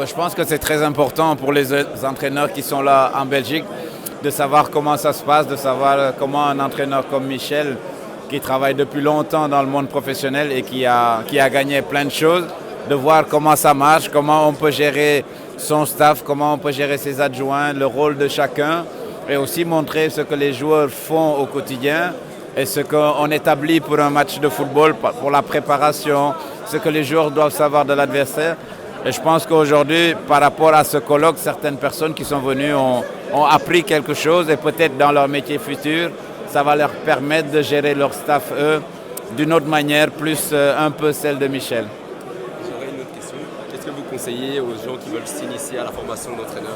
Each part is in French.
Je pense que c'est très important pour les entraîneurs qui sont là en Belgique de savoir comment ça se passe, de savoir comment un entraîneur comme Michel, qui travaille depuis longtemps dans le monde professionnel et qui a gagné plein de choses, de voir comment ça marche, comment on peut gérer son staff, comment on peut gérer ses adjoints, le rôle de chacun, et aussi montrer ce que les joueurs font au quotidien et ce qu'on établit pour un match de football, pour la préparation, ce que les joueurs doivent savoir de l'adversaire. Et je pense qu'aujourd'hui, par rapport à ce colloque, certaines personnes qui sont venues ont appris quelque chose et peut-être dans leur métier futur, ça va leur permettre de gérer leur staff, eux, d'une autre manière, plus un peu celle de Michel. J'aurais une autre question. Qu'est-ce que vous conseillez aux gens qui veulent s'initier à la formation d'entraîneur?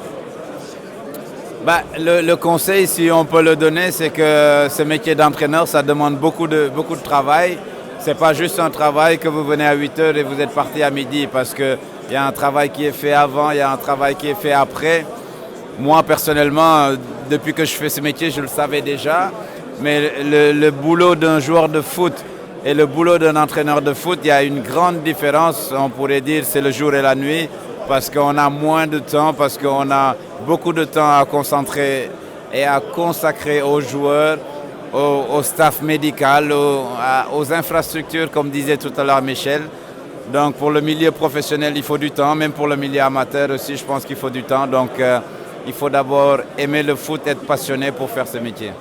Le conseil, si on peut le donner, c'est que ce métier d'entraîneur, ça demande beaucoup de travail. Ce n'est pas juste un travail que vous venez à 8 heures et vous êtes parti à midi, parce qu'il y a un travail qui est fait avant, il y a un travail qui est fait après. Moi, personnellement, depuis que je fais ce métier, je le savais déjà. Mais le boulot d'un joueur de foot et le boulot d'un entraîneur de foot, il y a une grande différence. On pourrait dire c'est le jour et la nuit, parce qu'on a moins de temps, parce qu'on a beaucoup de temps à concentrer et à consacrer aux joueurs, au staff médical, aux infrastructures, comme disait tout à l'heure Michel. Donc pour le milieu professionnel, il faut du temps, même pour le milieu amateur aussi, je pense qu'il faut du temps. Donc il faut d'abord aimer le foot, être passionné pour faire ce métier.